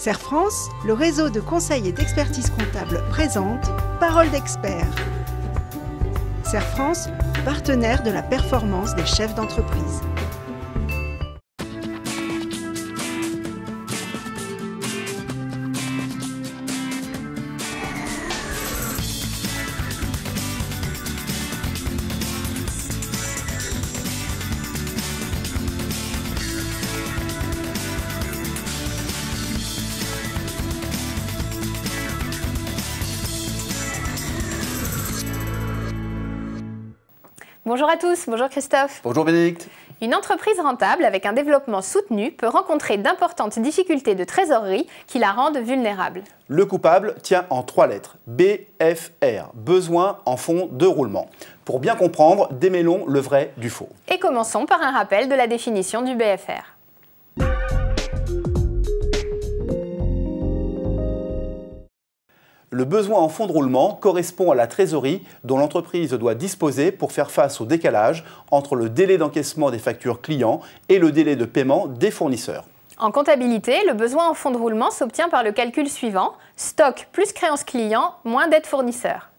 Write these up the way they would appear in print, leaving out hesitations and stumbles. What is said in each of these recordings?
Serre France, le réseau de conseil et d'expertise comptable présente Parole d'expert. Serre France, partenaire de la performance des chefs d'entreprise. Bonjour à tous, bonjour Christophe. Bonjour Bénédicte. Une entreprise rentable avec un développement soutenu peut rencontrer d'importantes difficultés de trésorerie qui la rendent vulnérable. Le coupable tient en 3 lettres, BFR, besoin en fonds de roulement. Pour bien comprendre, démêlons le vrai du faux. Et commençons par un rappel de la définition du BFR. Le besoin en fonds de roulement correspond à la trésorerie dont l'entreprise doit disposer pour faire face au décalage entre le délai d'encaissement des factures clients et le délai de paiement des fournisseurs. En comptabilité, le besoin en fonds de roulement s'obtient par le calcul suivant, stock plus créance client moins dette fournisseur.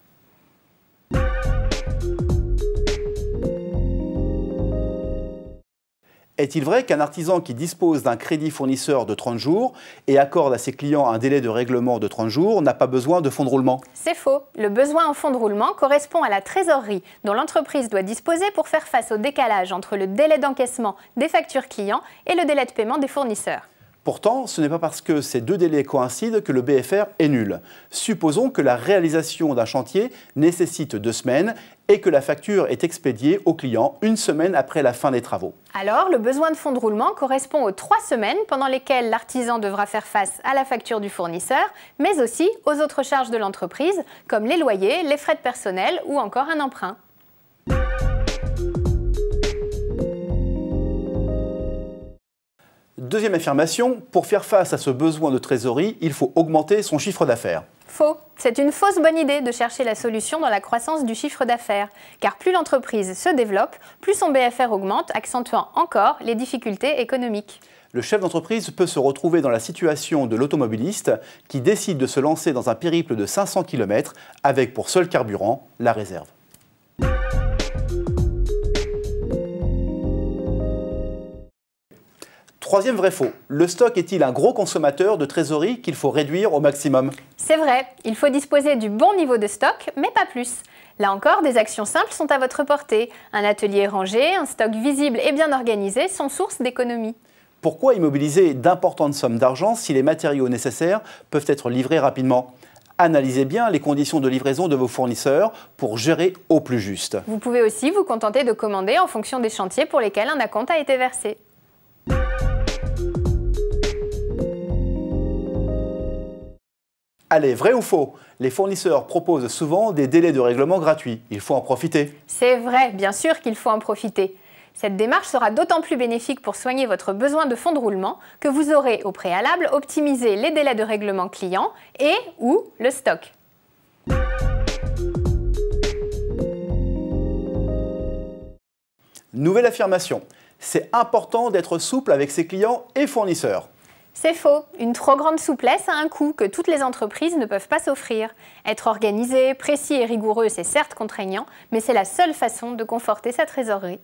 Est-il vrai qu'un artisan qui dispose d'un crédit fournisseur de 30 jours et accorde à ses clients un délai de règlement de 30 jours n'a pas besoin de fonds de roulement? C'est faux. Le besoin en fonds de roulement correspond à la trésorerie dont l'entreprise doit disposer pour faire face au décalage entre le délai d'encaissement des factures clients et le délai de paiement des fournisseurs. Pourtant, ce n'est pas parce que ces deux délais coïncident que le BFR est nul. Supposons que la réalisation d'un chantier nécessite 2 semaines et que la facture est expédiée au client 1 semaine après la fin des travaux. Alors, le besoin de fonds de roulement correspond aux 3 semaines pendant lesquelles l'artisan devra faire face à la facture du fournisseur, mais aussi aux autres charges de l'entreprise, comme les loyers, les frais de personnel ou encore un emprunt. Deuxième affirmation, pour faire face à ce besoin de trésorerie, il faut augmenter son chiffre d'affaires. Faux. C'est une fausse bonne idée de chercher la solution dans la croissance du chiffre d'affaires, car plus l'entreprise se développe, plus son BFR augmente, accentuant encore les difficultés économiques. Le chef d'entreprise peut se retrouver dans la situation de l'automobiliste qui décide de se lancer dans un périple de 500 km avec pour seul carburant la réserve. Troisième vrai faux, le stock est-il un gros consommateur de trésorerie qu'il faut réduire au maximum? C'est vrai, il faut disposer du bon niveau de stock, mais pas plus. Là encore, des actions simples sont à votre portée. Un atelier rangé, un stock visible et bien organisé sont source d'économie. Pourquoi immobiliser d'importantes sommes d'argent si les matériaux nécessaires peuvent être livrés rapidement? Analysez bien les conditions de livraison de vos fournisseurs pour gérer au plus juste. Vous pouvez aussi vous contenter de commander en fonction des chantiers pour lesquels un acompte a été versé. Allez, vrai ou faux? Les fournisseurs proposent souvent des délais de règlement gratuits. Il faut en profiter. C'est vrai, bien sûr qu'il faut en profiter. Cette démarche sera d'autant plus bénéfique pour soigner votre besoin de fonds de roulement que vous aurez au préalable optimisé les délais de règlement client et ou le stock. Nouvelle affirmation. C'est important d'être souple avec ses clients et fournisseurs. C'est faux. Une trop grande souplesse a un coût que toutes les entreprises ne peuvent pas s'offrir. Être organisé, précis et rigoureux, c'est certes contraignant, mais c'est la seule façon de conforter sa trésorerie.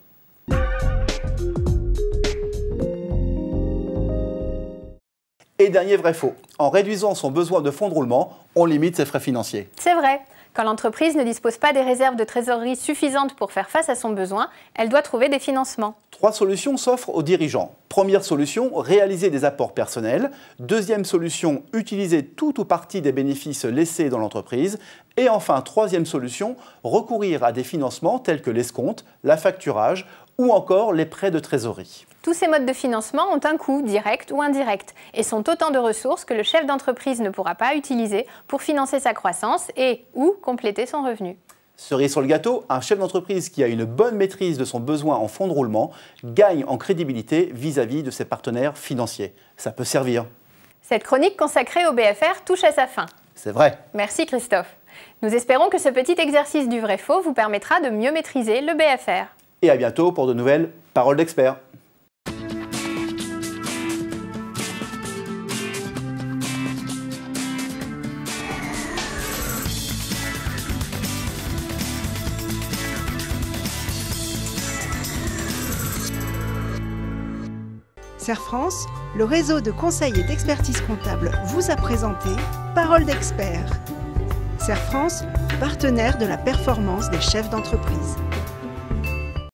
Et dernier vrai faux. En réduisant son besoin de fonds de roulement, on limite ses frais financiers. C'est vrai. Quand l'entreprise ne dispose pas des réserves de trésorerie suffisantes pour faire face à son besoin, elle doit trouver des financements. 3 solutions s'offrent aux dirigeants. Première solution, réaliser des apports personnels. Deuxième solution, utiliser tout ou partie des bénéfices laissés dans l'entreprise. Et enfin, troisième solution, recourir à des financements tels que l'escompte, l'affacturage ou encore les prêts de trésorerie. Tous ces modes de financement ont un coût, direct ou indirect, et sont autant de ressources que le chef d'entreprise ne pourra pas utiliser pour financer sa croissance et ou compléter son revenu. Cerise sur le gâteau, un chef d'entreprise qui a une bonne maîtrise de son besoin en fonds de roulement gagne en crédibilité vis-à-vis de ses partenaires financiers. Ça peut servir. Cette chronique consacrée au BFR touche à sa fin. C'est vrai. Merci Christophe. Nous espérons que ce petit exercice du vrai-faux vous permettra de mieux maîtriser le BFR. Et à bientôt pour de nouvelles paroles d'experts. Serre France, le réseau de conseil et d'expertise comptable vous a présenté Parole d'expert. Serre France, partenaire de la performance des chefs d'entreprise.